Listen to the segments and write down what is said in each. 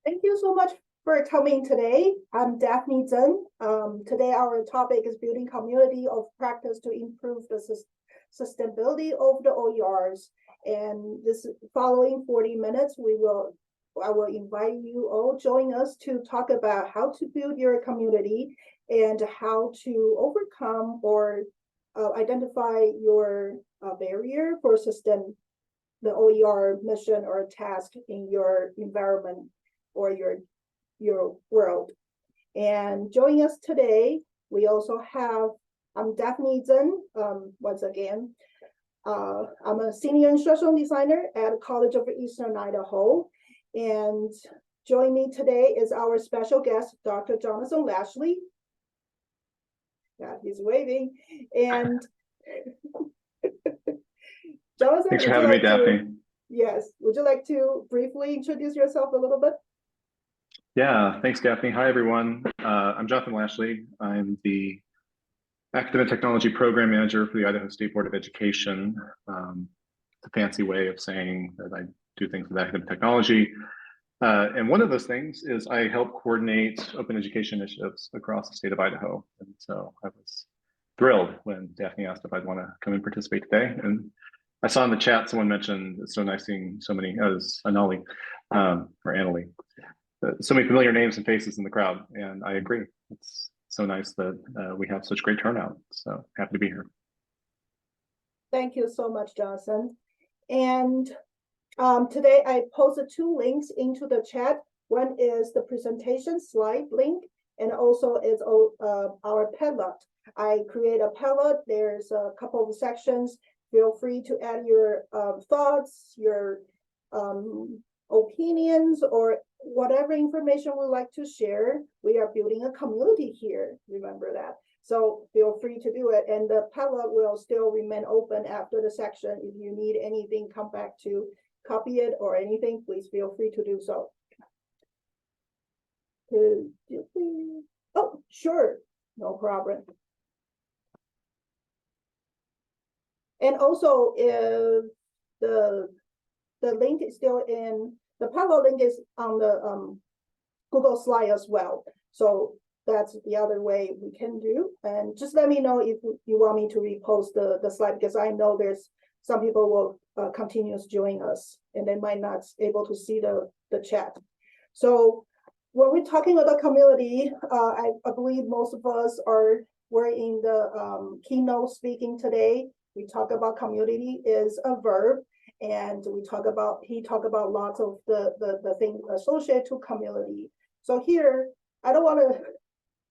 Thank you so much for coming today. I'm Daphne Tseng. Today our topic is building community of practice to improve the sustainability of the OERs. And this following 40 minutes, I will invite you all join us to talk about how to build your community and how to overcome or identify your barrier for sustain the OER mission or task in your environment or your world. And joining us today, we also have, I'm Daphne Tseng, once again. I'm a senior instructional designer at College of Eastern Idaho. And joining me today is our special guest, Dr. Jonathan Lashley. Yeah, he's waving. And Jonathan, thanks for having me, Daphne. Yes, would you like to briefly introduce yourself a little bit? Yeah, thanks, Daphne. Hi, everyone. I'm Jonathan Lashley. I'm the Academic Technology Program Manager for the Idaho State Board of Education. It's a fancy way of saying that I do things with academic technology. And one of those things is I help coordinate open education initiatives across the state of Idaho. And so I was thrilled when Daphne asked if I'd want to come and participate today. And I saw in the chat someone mentioned it's so nice seeing so many, as Anali or Annalie, so many familiar names and faces in the crowd. And I agree. It's so nice that we have such great turnout. So happy to be here. Thank you so much, Jonathan. And today I posted 2 links into the chat. One is the presentation slide link, and also is our Padlet. I create a Padlet. There's a couple of sections. Feel free to add your thoughts, your opinions, or whatever information we'd like to share. We are building a community here, remember that. So feel free to do it. And the Padlet will still remain open after the section. If you need anything, come back to copy it or anything, please feel free to do so. Oh, sure, no problem. And also, if the link is still in, the Padlet link is on the Google slide as well. So that's the other way we can do. And just let me know if you want me to repost the slide, because I know there's some people will continue to join us and they might not able to see the chat. So when we're talking about community, I believe most of us were in the keynote speaking today. We talk about community is a verb, and he talked about lots of the things associated to community. So here, I don't want to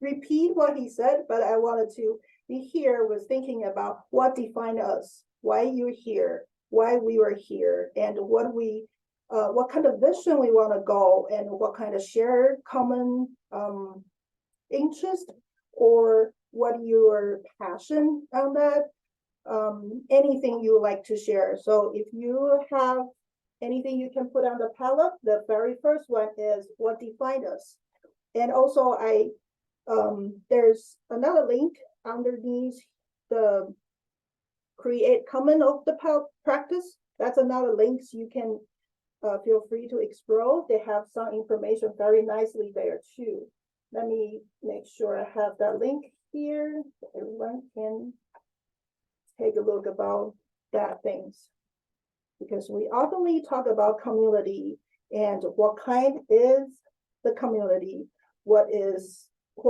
repeat what he said, but I wanted to be here with thinking about what defined us, why you're here, why we were here, and what kind of vision we want to go, and what kind of shared common interest, or what your passion on that. Anything you like to share. So if you have anything you can put on the Padlet, the very first one is what defined us. And also there's another link underneath the create comment of the practice. That's another link, so you can feel free to explore. They have some information very nicely there too. Let me make sure I have that link here so everyone can take a look about that things, because we often talk about community and what kind is the community, what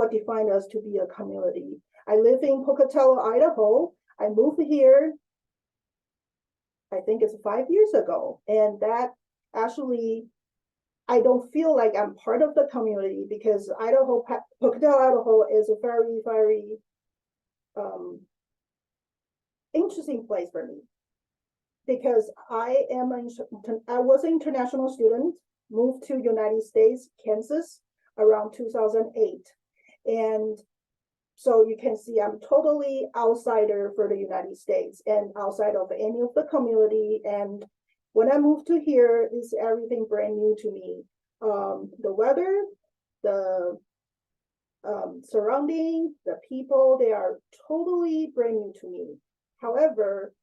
defines us to be a community. I live in Pocatello, Idaho. I moved here, I think it's 5 years ago, and that actually, I don't feel like I'm part of the community, because Pocatello, Idaho is a very, very interesting place for me, because I was an international student, moved to United States, Kansas around 2008. And so you can see I'm totally outsider for the United States and outside of any of the community. And when I moved to here, is everything brand new to me. The weather, the surrounding, the people, they are totally brand new to me. However,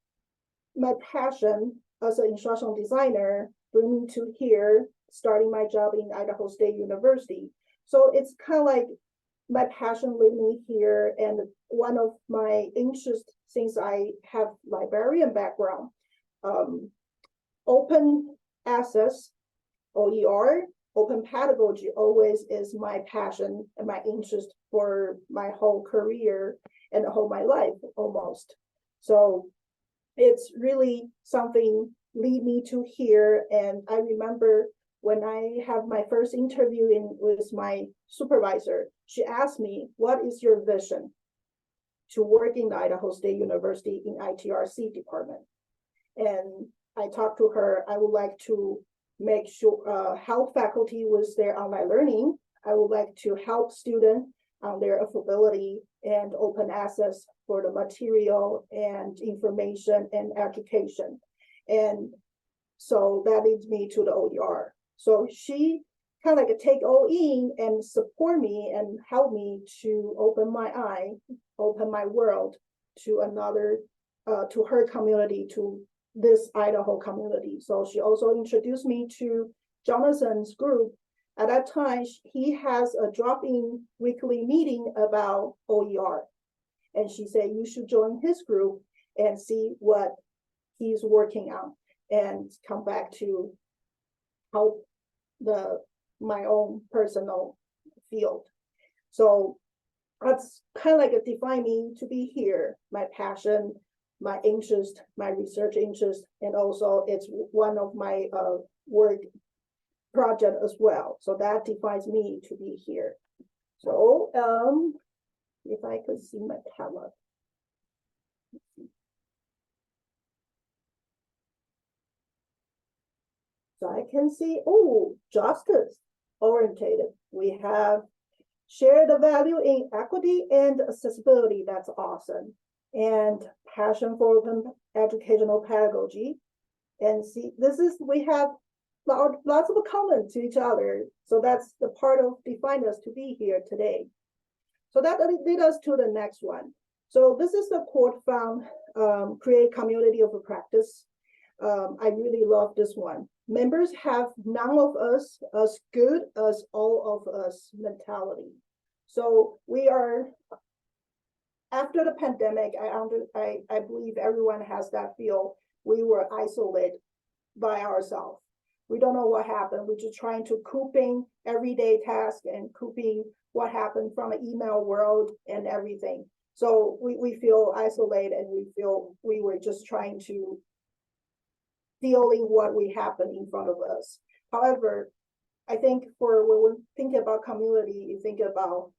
my passion as an instructional designer bring me to here starting my job in Idaho State University. So it's kind of like my passion led me here, and one of my interests, since I have librarian background, open access, OER, open pedagogy always is my passion and my interest for my whole career and whole my life almost. So it's really something lead me to here. And I remember when I have my first interview with my supervisor, she asked me, what is your vision to work in the Idaho State University in ITRC department? And I talked to her, I would like to make sure help faculty with their online learning. I would like to help students on their affordability and open access for the material and information and education. And so that leads me to the OER. So she kind of like take all in and support me and help me to open my eye, open my world to another, to her community, to this Idaho community. So she also introduced me to Jonathan's group. At that time, he has a drop-in weekly meeting about OER. And she said, you should join his group and see what he's working on and come back to help my own personal field. So that's kind of like a define me to be here, my passion, my interest, my research interest, and also it's one of my work project as well. So that defines me to be here. So if I could see my tablet. So I can see, oh, justice orientated. We have share the value in equity and accessibility. That's awesome. And passion for open educational pedagogy. And see, we have lots of comments to each other. So that's the part of define us to be here today. So that leads us to the next one. So this is the quote from Create Community of Practice. I really love this one. Members have none of us as good as all of us mentality. So we are, after the pandemic, I believe everyone has that feel. We were isolated by ourselves. We don't know what happened. We're just trying to coping everyday tasks and coping what happened from an email world and everything. So we feel isolated, and we feel we were just trying to dealing what we happened in front of us. However, I think for when we think about community, you think about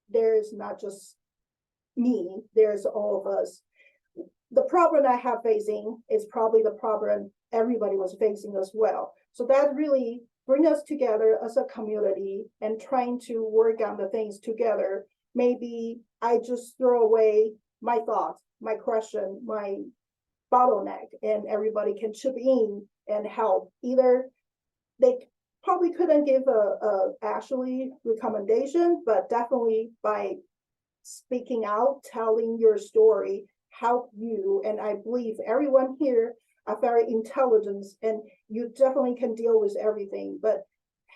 there's not just me, there's all of us. The problem I have facing is probably the problem everybody was facing as well. So that really bring us together as a community and trying to work on the things together. Maybe I just throw away my thoughts, my question, my bottleneck, and everybody can chip in and help. Either they probably couldn't give a actually recommendation, but definitely by speaking out, telling your story, help you. And I believe everyone here are very intelligent, and you definitely can deal with everything, but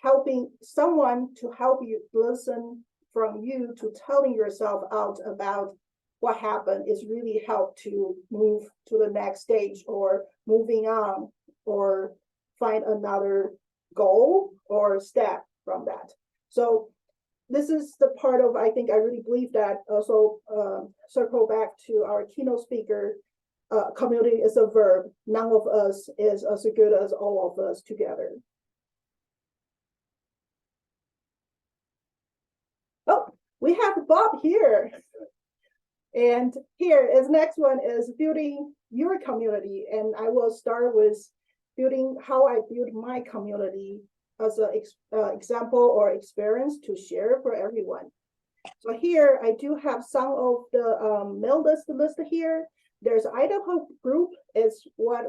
helping someone to help you listen from you to telling yourself out about what happened is really help to move to the next stage or moving on or find another goal or step from that. So this is the part of, I think I really believe that also circle back to our keynote speaker, community is a verb. None of us is as good as all of us together. Oh, we have Bob here. And here is next one is building your community. And I will start with building how I build my community as an example or experience to share for everyone. So here I do have some of the mail list here. There's Idaho group is what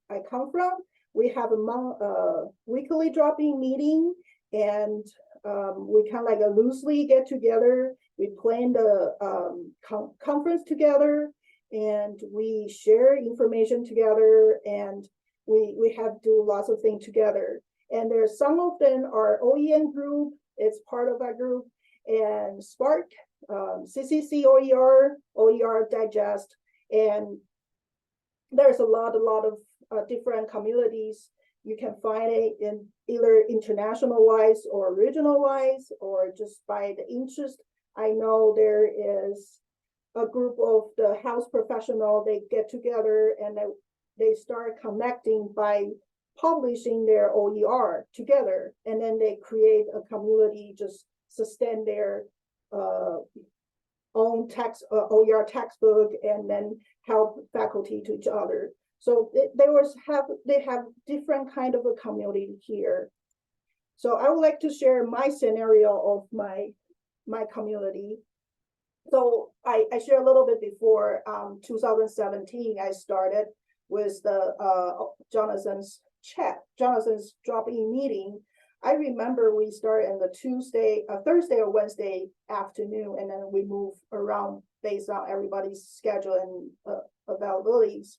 I come from. We have a weekly drop-in meeting, and we kind of like a loosely get together. We plan the conference together, and we share information together, and we have do lots of things together. And there's some of them are OEN group, it's part of our group, and Spark, CCC OER, OER Digest, and there's a lot of different communities. You can find it in either international wise or regional wise, or just by the interest. I know there is a group of the health professional, they get together and they start connecting by publishing their OER together, and then they create a community, just sustain their own text OER textbook, and then help faculty to each other. So they have different kind of a community here. So I would like to share my scenario of my community. So I shared a little bit before. 2017 I started with the Jonathan's drop-in meeting. I remember we started on the Thursday or Wednesday afternoon, and then we move around based on everybody's schedule and availabilities.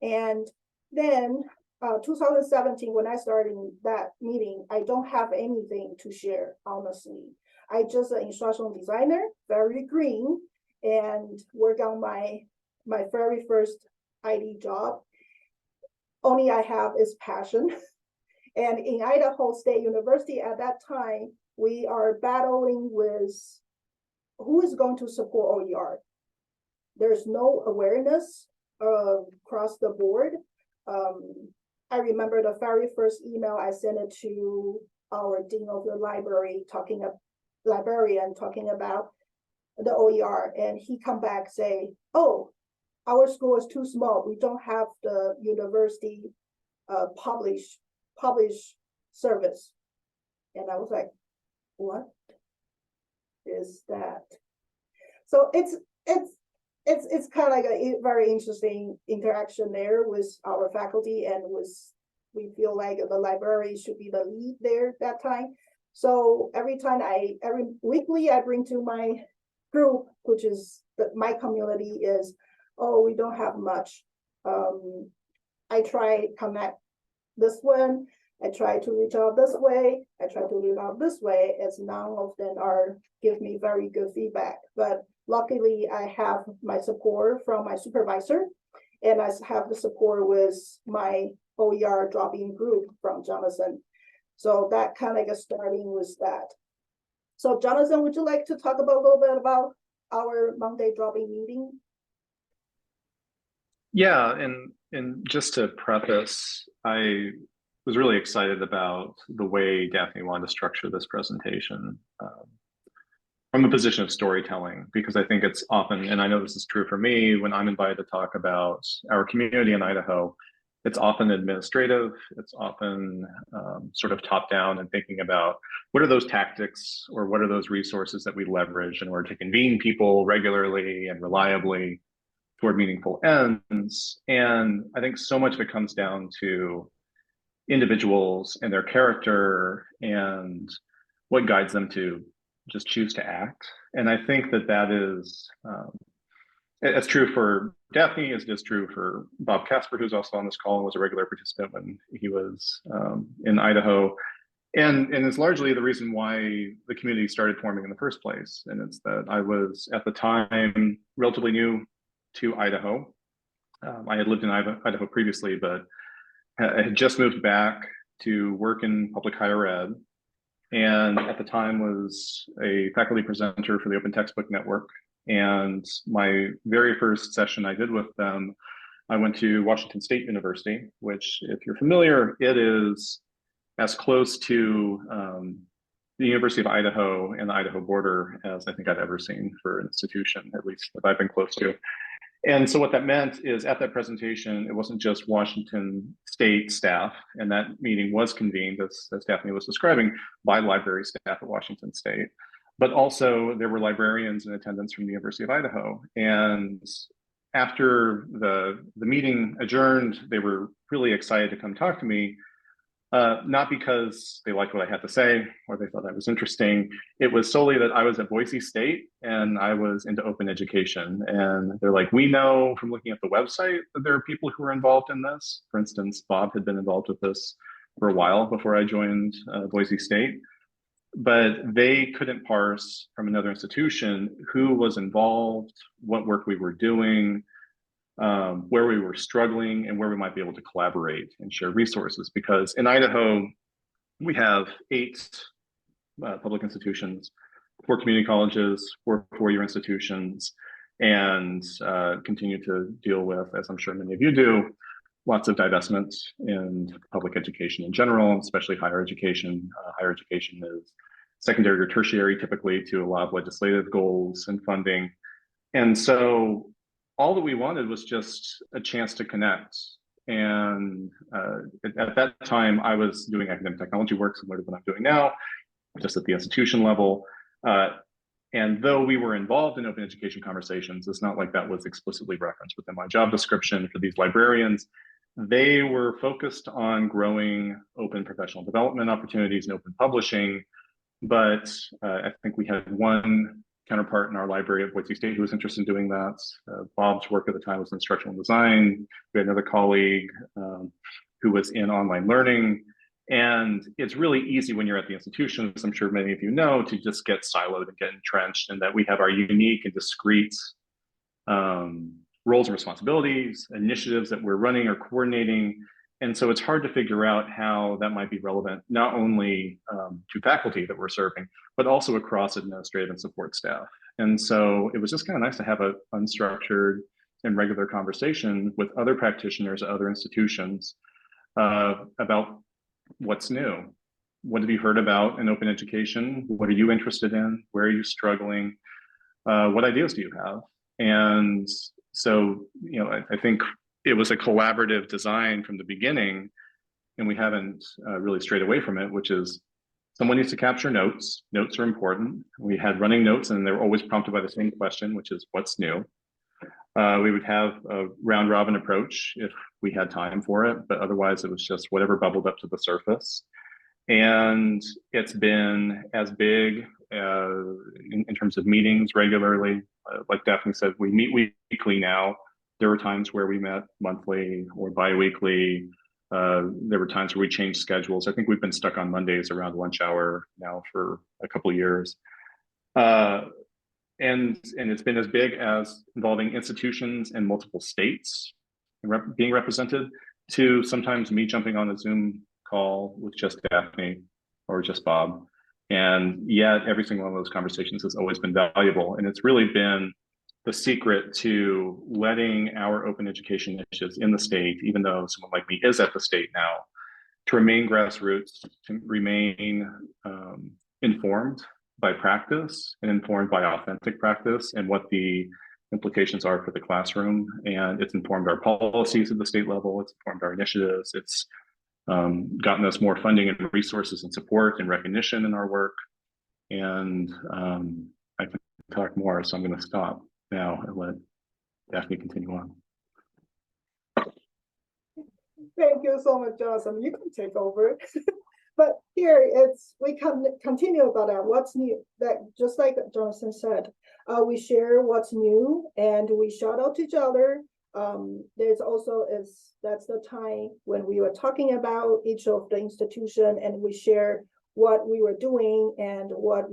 And then 2017, when I started that meeting, I don't have anything to share, honestly. I just an instructional designer, very green, and work on my very first ID job. Only I have is passion. And in Idaho State University at that time, we are battling with who is going to support OER. There's no awareness across the board. I remember the very first email I sent it to our dean of the librarian talking about the OER, and he come back say, "Oh, our school is too small. We don't have the university publish service." And I was like, "What is that?" So it's kind of like a very interesting interaction there with our faculty, and we feel like the library should be the lead there at that time. So every weekly I bring to my group, which is my community, is, "Oh, we don't have much." I try connect this one. I try to reach out this way. I try to reach out this way, as none of them give me very good feedback. But luckily, I have my support from my supervisor, and I have the support with my OER drop-in group from Jonathan. So that kind of gets starting with that. So Jonathan, would you like to talk about a little bit about our Monday drop-in meeting? Yeah, and just to preface, I was really excited about the way Daphne wanted to structure this presentation from a position of storytelling, because I think it's often, and I know this is true for me, when I'm invited to talk about our community in Idaho, it's often administrative, it's often sort of top down, and thinking about what are those tactics or what are those resources that we leverage in order to convene people regularly and reliably toward meaningful ends. And I think so much of it comes down to individuals and their character and what guides them to just choose to act. And I think that is, it's true for Daphne, as it is true for Bob Casper, who's also on this call and was a regular participant when he was in Idaho. And it's largely the reason why the community started forming in the first place. And it's that I was, at the time, relatively new to Idaho. I had lived in Idaho previously, but I had just moved back to work in public higher ed. And at the time was a faculty presenter for the Open Textbook Network. And my very first session I did with them, I went to Washington State University, which, if you're familiar, it is as close to the University of Idaho and the Idaho border as I think I've ever seen for an institution, at least that I've been close to. And so what that meant is, at that presentation, it wasn't just Washington State staff, and that meeting was convened, as Daphne was describing, by library staff at Washington State, but also there were librarians in attendance from the University of Idaho. And after the meeting adjourned, they were really excited to come talk to me, not because they liked what I had to say or they thought I was interesting. It was solely that I was at Boise State and I was into open education. And they're like, "We know from looking at the website that there are people who are involved in this." For instance, Bob had been involved with this for a while before I joined Boise State, but they couldn't parse from another institution who was involved, what work we were doing, where we were struggling, and where we might be able to collaborate and share resources. Because in Idaho, we have 8 public institutions, 4 community colleges, 4 four-year institutions, and continue to deal with, as I'm sure many of you do, lots of divestments in public education in general, especially higher education. Higher education is secondary or tertiary, typically, to a lot of legislative goals and funding. And so all that we wanted was just a chance to connect. And at that time, I was doing academic technology work, similar to what I'm doing now, just at the institution level. And though we were involved in open education conversations, it's not like that was explicitly referenced within my job description for these librarians. They were focused on growing open professional development opportunities and open publishing. But I think we had one counterpart in our library at Boise State who was interested in doing that. Bob's work at the time was instructional design. We had another colleague who was in online learning. And it's really easy when you're at the institutions, I'm sure many of you know, to just get siloed and get entrenched, and that we have our unique and discrete roles and responsibilities, initiatives that we're running or coordinating. And so it's hard to figure out how that might be relevant, not only to faculty that we're serving, but also across administrative and support staff. And so it was just kind of nice to have an unstructured and regular conversation with other practitioners at other institutions about what's new. What have you heard about in open education? What are you interested in? Where are you struggling? What ideas do you have? And so, I think it was a collaborative design from the beginning, and we haven't really strayed away from it, which is someone needs to capture notes. Notes are important. We had running notes, and they were always prompted by the same question, which is what's new? We would have a round robin approach if we had time for it, but otherwise it was just whatever bubbled up to the surface. And it's been as big in terms of meetings regularly. Like Daphne said, we meet weekly now. There were times where we met monthly or bi-weekly. There were times where we changed schedules. I think we've been stuck on Mondays around lunch hour now for a couple of years. And it's been as big as involving institutions in multiple states being represented, to sometimes me jumping on a Zoom call with just Daphne or just Bob. And yet every single one of those conversations has always been valuable. And it's really been the secret to letting our open education initiatives in the state, even though someone like me is at the state now, to remain grassroots, to remain informed by practice and informed by authentic practice and what the implications are for the classroom. And it's informed our policies at the state level. It's informed our initiatives. It's gotten us more funding and resources and support and recognition in our work. And I can talk more, so I'm going to stop now and let Daphne continue on. Thank you so much, Jonathan. You can take over. But here we continue about that. What's new? That just like Jonathan said, we share what's new and we shout out to each other. There's also that's the time when we were talking about each of the institution, and we share what we were doing and what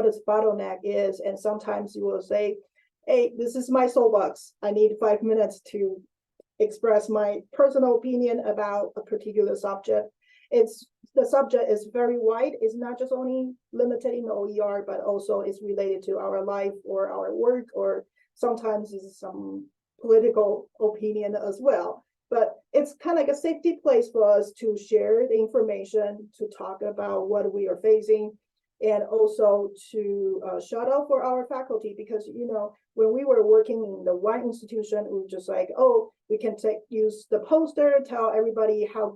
its bottleneck is. And sometimes you will say, hey, this is my soapbox. I need 5 minutes to express my personal opinion about a particular subject. The subject is very wide. It's not just only limited in the OER, but also it's related to our life or our work, or sometimes it's some political opinion as well. But it's kind of like a safety place for us to share the information, to talk about what we are facing, and also to shout out for our faculty, because when we were working in the one institution, we were just like, oh, we can use the poster, tell everybody how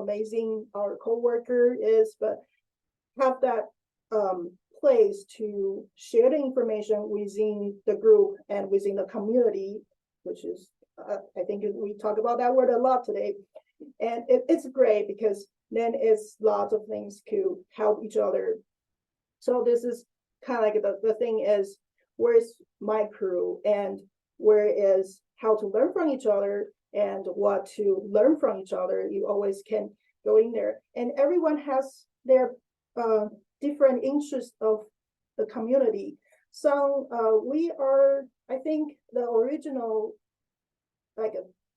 amazing our coworker is, but have that place to share the information within the group and within the community, which is I think we talk about that word a lot today. And it's great because then it's lots of things to help each other. So this is kind of like the thing is, where's my crew and where is how to learn from each other and what to learn from each other. You always can go in there, and everyone has their different interests of the community. So we are, I think, the original, like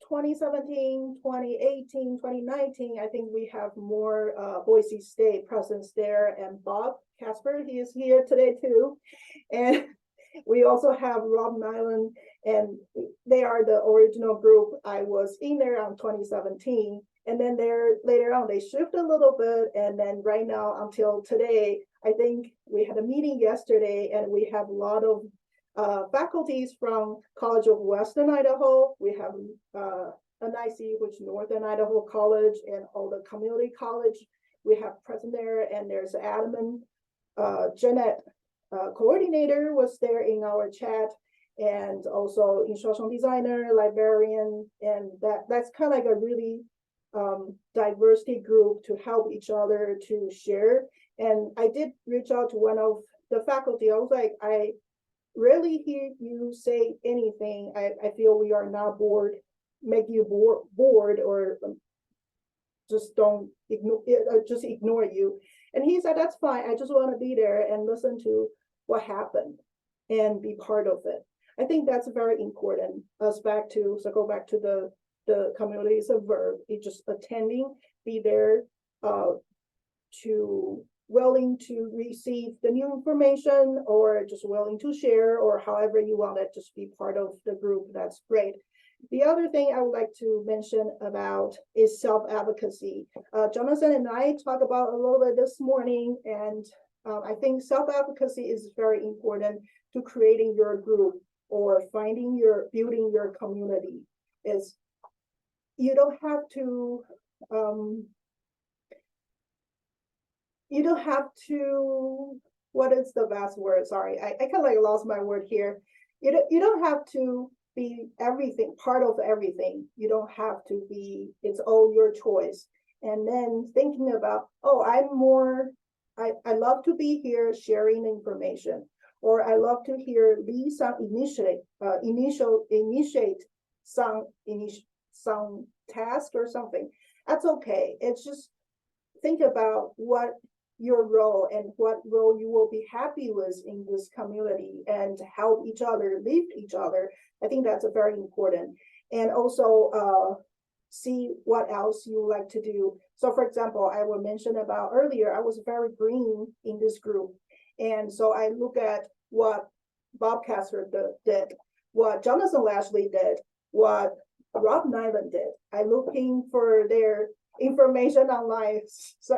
2017, 2018, 2019, I think we have more Boise State presence there. And Bob Casper, he is here today too. And we also have Rob Nyland, and they are the original group. I was in there on 2017. And then later on, they shift a little bit. And then right now until today, I think we had a meeting yesterday, and we have a lot of faculties from College of Western Idaho. We have NIC, which Northern Idaho College, and all the community college we have present there. And there's Adam and Jeanette, coordinator, was there in our chat, and also instructional designer, librarian, and that's kind of like a really diversity group to help each other to share. And I did reach out to one of the faculty. I was like, I rarely hear you say anything. I feel we are not bored, make you bored, or just don't ignore, just ignore you. And he said, that's fine. I just want to be there and listen to what happened and be part of it. I think that's very important. Go back to the community is a verb. It's just attending, be there, to willing to receive the new information, or just willing to share, or however you want it, just be part of the group. That's great. The other thing I would like to mention about is self-advocacy. Jonathan and I talked about a little bit this morning, and I think self-advocacy is very important to creating your group or building your community. Is you don't have to what is the best word? Sorry, I kind of like lost my word here. You don't have to be everything, part of everything. You don't have to be, it's all your choice. And then thinking about, oh, I love to be here sharing information, or I love to hear lead some initiate some task or something. That's okay. It's just think about what your role and what role you will be happy with in this community, and help each other, lift each other. I think that's a very important. And also see what else you like to do. So for example, I will mention about earlier, I was very green in this group. And so I look at what Bob Casper did, what Jonathan Lashley did, what Rob Nyland did. I'm looking for their information online.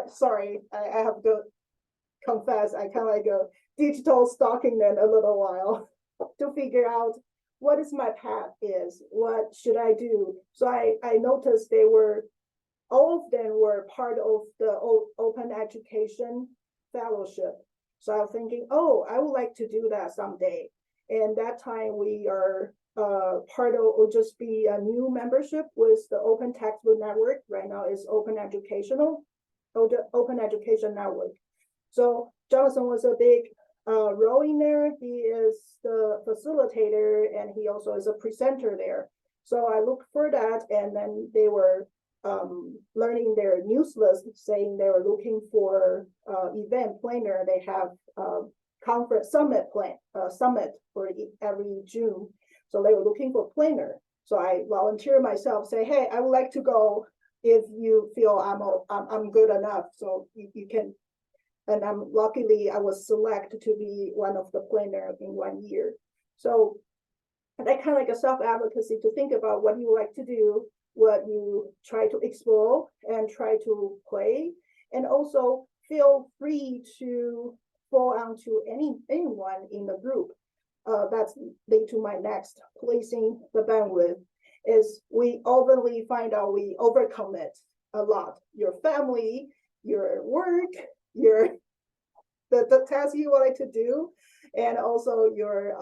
Sorry, I have to confess, I kind of like a digital stalking them a little while to figure out what is my path is, what should I do. So I noticed all of them were part of the open education fellowship. So I was thinking, oh, I would like to do that someday. And that time we are part of, will just be a new membership with the Open Textbook Network. Right now is Open Education Network. So Jonathan was a big role in there. He is the facilitator, and he also is a presenter there. So I looked for that, and then they were learning their news list, saying they were looking for event planner. They have conference summit for every June. So they were looking for planner. So I volunteer myself, say, hey, I would like to go if you feel I'm good enough. So you can, and luckily I was selected to be one of the planner in 1 year. So that kind of like a self-advocacy to think about what you like to do, what you try to explore and try to play, and also feel free to fall onto anyone in the group. That's lead to my next placing the bandwidth is we overly find out we overcommit a lot. Your family, your work, the tasks you wanted to do, and also your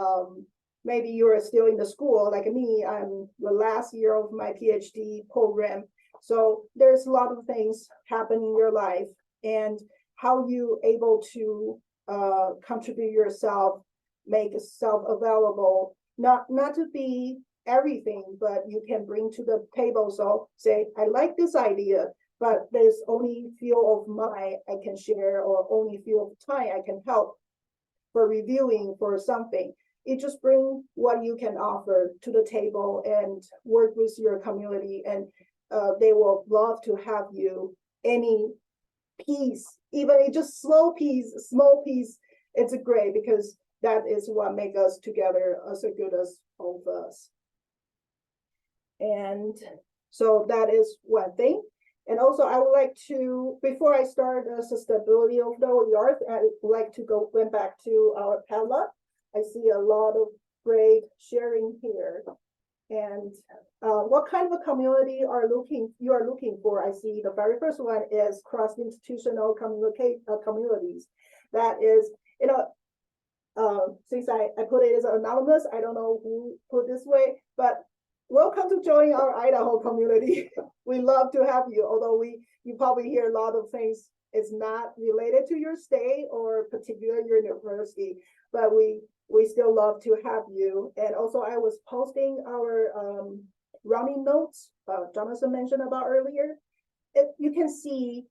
maybe you're still in the school like me. I'm the last year of my PhD program. So there's a lot of things happen in your life, and how you able to contribute yourself, make yourself available, not to be everything, but you can bring to the table. So say, I like this idea. but there's only few of mine I can share, or only few of time I can help for reviewing for something. It just bring what you can offer to the table and work with your community, and they will love to have you. Any piece, even a just small piece, it's great, because that is what make us together as good as all of us. And so that is one thing. And also, I would like to, before I start the sustainability of the OER, I would like to went back to our Padlet. I see a lot of great sharing here. And what kind of a community you are looking for? I see the very first one is cross-institutional communities. That is, since I put it as anonymous, I don't know who put this way, but welcome to join our Idaho community. We love to have you, although you probably hear a lot of things is not related to your state or particular your university, but we still love to have you. And also, I was posting our running notes Jonathan mentioned about earlier. You can see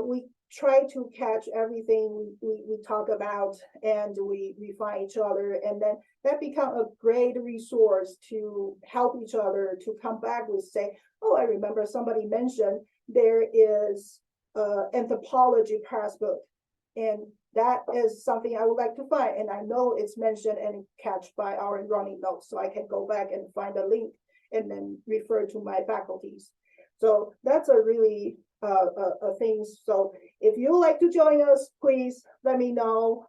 we try to catch everything we talk about, and we refine each other, and then that become a great resource to help each other to come back with, say, oh, I remember somebody mentioned there is anthropology passbook, and that is something I would like to find, and I know it's mentioned and catch by our running notes, so I can go back and find a link and then refer to my faculties. So that's a really a thing. So if you like to join us, please let me know.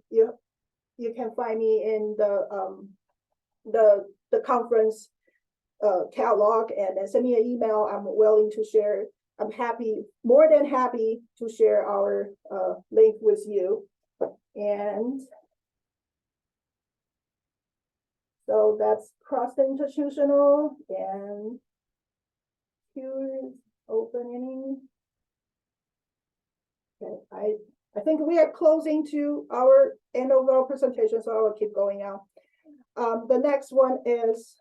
You can find me in the conference catalog, and then send me an email. I'm willing to share. I'm more than happy to share our link with you. And so that's cross-institutional, and here is opening. Okay, I think we are closing to our end of our presentation, so I will keep going now. The next one is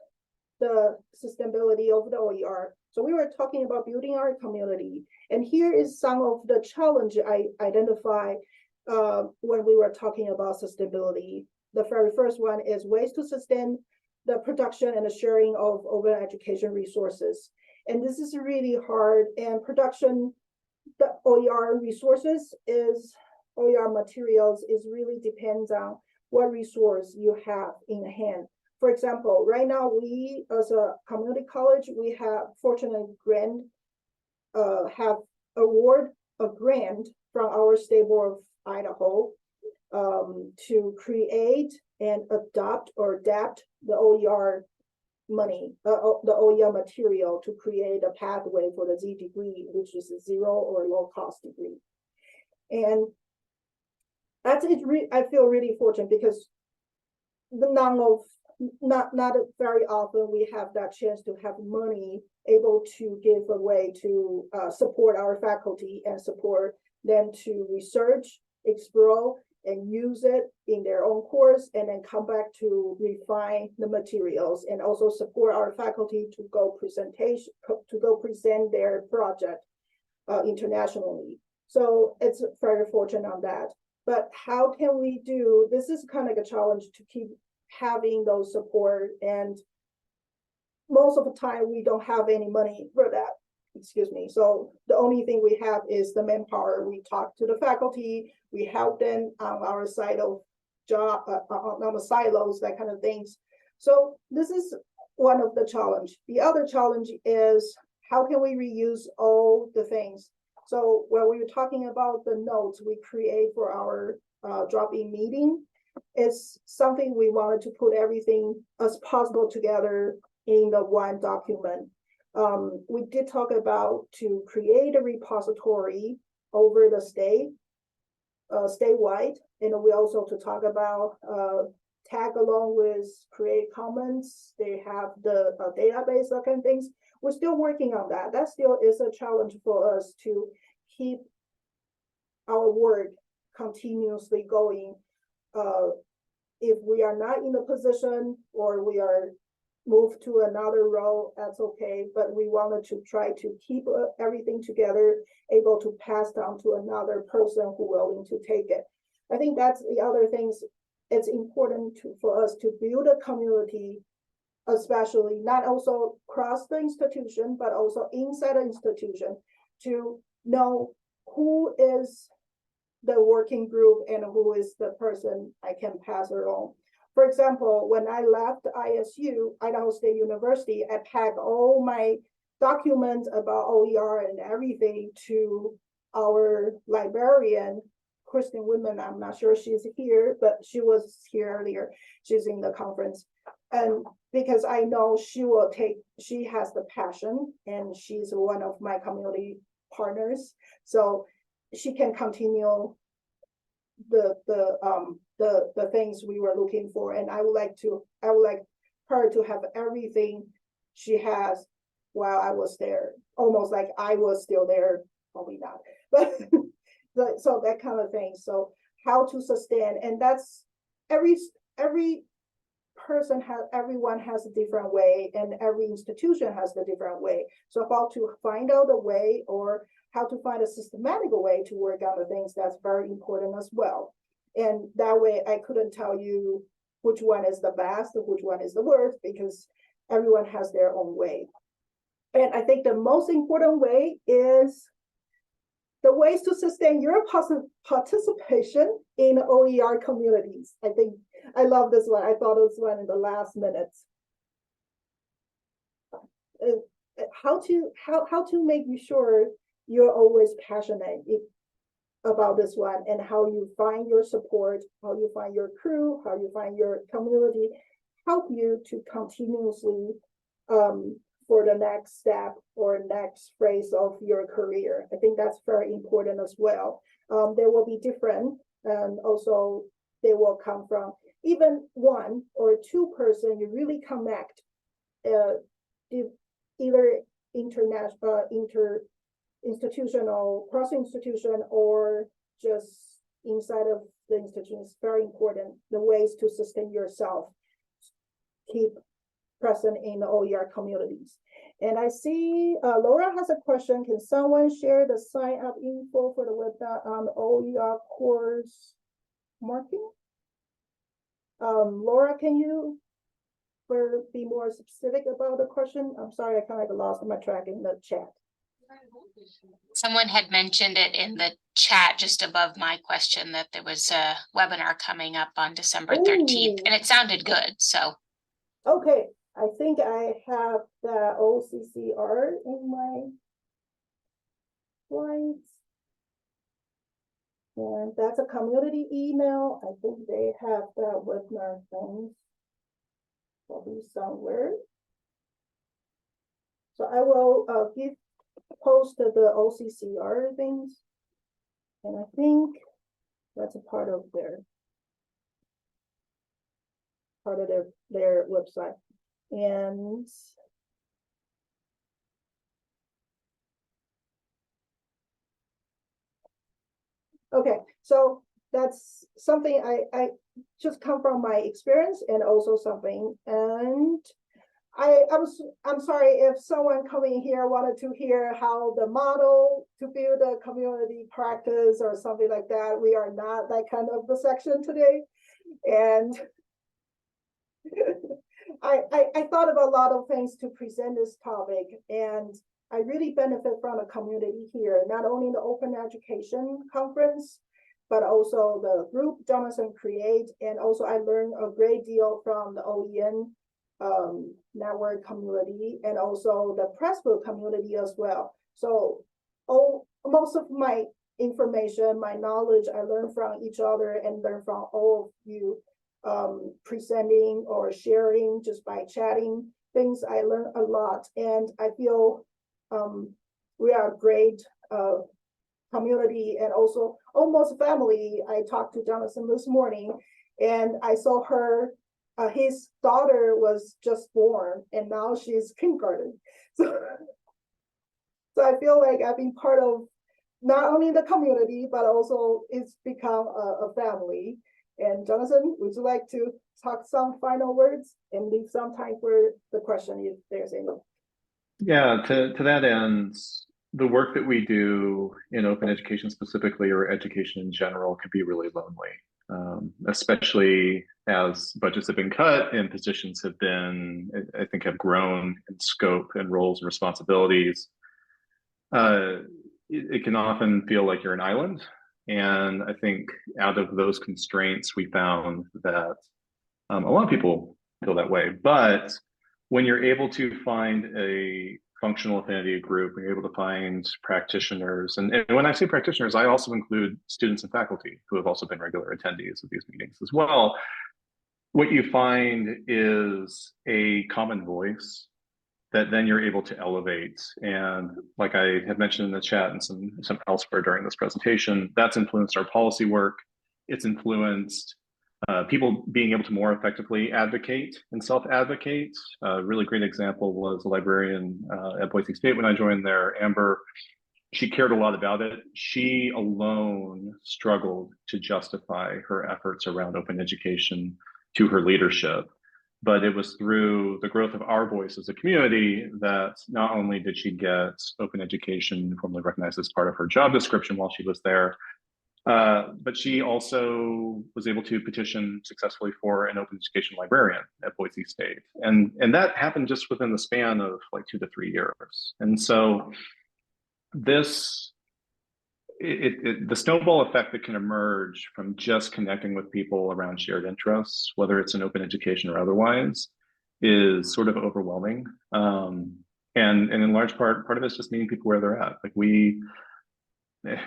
the sustainability of the OER. So we were talking about building our community, and here is some of the challenge I identified when we were talking about sustainability. The very first one is ways to sustain the production and the sharing of open education resources. And this is really hard, and production, the OER resources OER materials is really depends on what resource you have in hand. For example, right now we as a community college, we have fortunately have award a grant from our State Board of Idaho to create and adopt or adapt the OER money, the OER material to create a pathway for the Z degree, which is a zero or low cost degree. And that's it. I feel really fortunate, because not very often we have that chance to have money able to give away to support our faculty and support them to research, explore, and use it in their own course, and then come back to refine the materials, and also support our faculty to go present their project internationally. So it's very fortunate on that. But how can we do this? Is kind of a challenge to keep having those support, and most of the time we don't have any money for that. Excuse me. So the only thing we have is the manpower. We talk to the faculty, we help them on our side of job, on the silos, that kind of things. So this is one of the challenge. The other challenge is how can we reuse all the things? So when we were talking about the notes we create for our drop-in meeting, it's something we wanted to put everything as possible together in the one document. We did talk about to create a repository over the statewide, and we also to talk about tag along with Create Commons. They have the database, that kind of things. We're still working on that. That still is a challenge for us to keep our work continuously going. If we are not in a position, or we are move to another role, that's okay. But we wanted to try to keep everything together, able to pass down to another person who willing to take it. I think that's the other things. It's important for us to build a community, especially not also across the institution, but also inside the institution, to know who is the working group and who is the person I can pass it on. For example, when I left ISU, Idaho State University, I packed all my documents about OER and everything to our librarian, Kristen Woodman. I'm not sure she's here, but she was here earlier. She's in the conference. And because I know she has the passion, and she's one of my community partners. So she can continue the things we were looking for. And I would like her to have everything she has while I was there, almost like I was still there, probably not, but so that kind of thing. So how to sustain, and that's every everyone has a different way, and every institution has a different way. So how to find out a way, or how to find a systematic way to work on the things, that's very important as well. And that way I couldn't tell you which one is the best or which one is the worst, because everyone has their own way. And I think the most important way is the ways to sustain your participation in OER communities. I think I love this one. I thought of this one in the last minutes. How to make sure you're always passionate about this one, and how you find your support, how you find your crew, how you find your community, help you to continuously for the next step or next phase of your career. I think that's very important as well. There will be different, and also they will come from even one or two person you really connect, either institutional, cross-institution, or just inside of the institution. Is very important. The ways to sustain yourself, keep present in the OER communities. And I see Laura has a question. Can someone share the sign up info for the webinar on OER course marking? Laura, can you be more specific about the question? I'm sorry, I kind of lost my track in the chat. Someone had mentioned it in the chat just above my question, that there was a webinar coming up on December 13th, and it sounded good. So okay, I think I have the OCCR in my slides. And that's a community email. I think they have the webinar things probably somewhere. So I will post the OCCR things. And I think that's a part of their website. And okay, so that's something I just come from my experience, and also something. And I'm sorry if someone coming here wanted to hear how the model to build a community practice or something like that. We are not that kind of the section today. And I thought of a lot of things to present this topic, and I really benefit from the community here, not only in the Open Education Conference, but also the group Jonathan create. And also I learned a great deal from the OEN network community, and also the Pressbook community as well. So most of my information, my knowledge, I learned from each other, and learn from all of you presenting or sharing just by chatting things. I learned a lot, and I feel we are a great community, and also almost family. I talked to Jonathan this morning, and I saw her, his daughter was just born, and now she's kindergarten. So I feel like I've been part of not only the community, but also it's become a family. And Jonathan, would you like to talk some final words and leave some time for the question if there's any? Yeah, to that end, the work that we do in open education specifically, or education in general, could be really lonely, especially as budgets have been cut and positions have been, I think, have grown in scope and roles and responsibilities. It can often feel like you're an island. And I think out of those constraints, we found that a lot of people feel that way. But when you're able to find a functional affinity group, when you're able to find practitioners, and when I say practitioners, I also include students and faculty who have also been regular attendees of these meetings as well. What you find is a common voice that then you're able to elevate. And like I had mentioned in the chat and some elsewhere during this presentation, that's influenced our policy work. It's influenced people being able to more effectively advocate and self-advocate. A really great example was a librarian at Boise State when I joined there, Amber. She cared a lot about it. She alone struggled to justify her efforts around open education to her leadership. But it was through the growth of our voice as a community that not only did she get open education formally recognized as part of her job description while she was there, but she also was able to petition successfully for an open education librarian at Boise State. And that happened just within the span of like 2 to 3 years. And so this, the snowball effect that can emerge from just connecting with people around shared interests, whether it's in open education or otherwise, is sort of overwhelming. And in large part of it's just meeting people where they're at. Like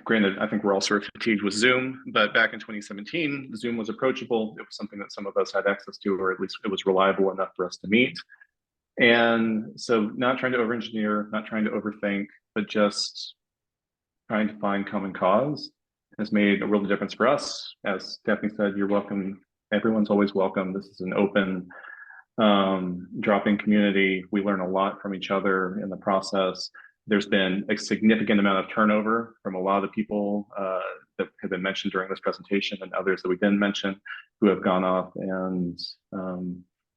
granted, I think we're all sort of fatigued with Zoom, but back in 2017, Zoom was approachable. It was something that some of us had access to, or at least it was reliable enough for us to meet. And so not trying to over-engineer, not trying to overthink, but just trying to find common cause has made a real difference for us. As Daphne said, you're welcome. Everyone's always welcome. This is an open, drop-in community. We learn a lot from each other in the process. There's been a significant amount of turnover from a lot of the people that have been mentioned during this presentation and others that we didn't mention who have gone off and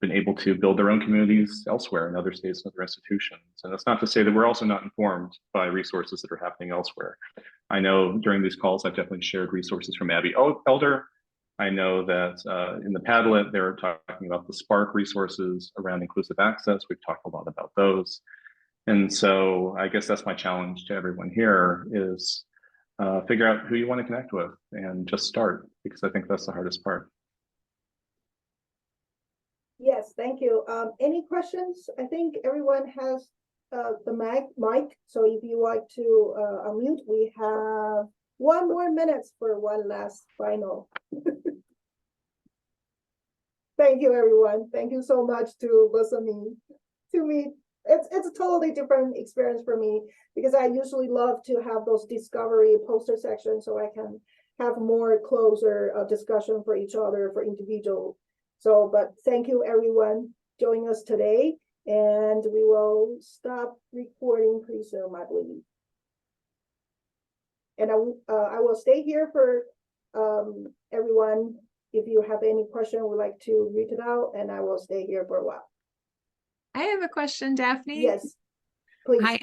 been able to build their own communities elsewhere in other states and other institutions. And that's not to say that we're also not informed by resources that are happening elsewhere. I know during these calls, I've definitely shared resources from Abby Elder. I know that in the Padlet, they're talking about the Spark resources around inclusive access. We've talked a lot about those. And so I guess that's my challenge to everyone here is figure out who you want to connect with and just start, because I think that's the hardest part. Yes, thank you. Any questions? I think everyone has the mic. So if you like to unmute, we have 1 more minute for one last final. Thank you, everyone. Thank you so much to listening to me. It's a totally different experience for me because I usually love to have those discovery poster sections so I can have more closer discussion for each other, for individual. So, but thank you everyone joining us today, and we will stop recording pretty soon, I believe. And I will stay here for everyone. If you have any question, would like to read it out, and I will stay here for a while. I have a question, Daphne. Yes, please. Hi,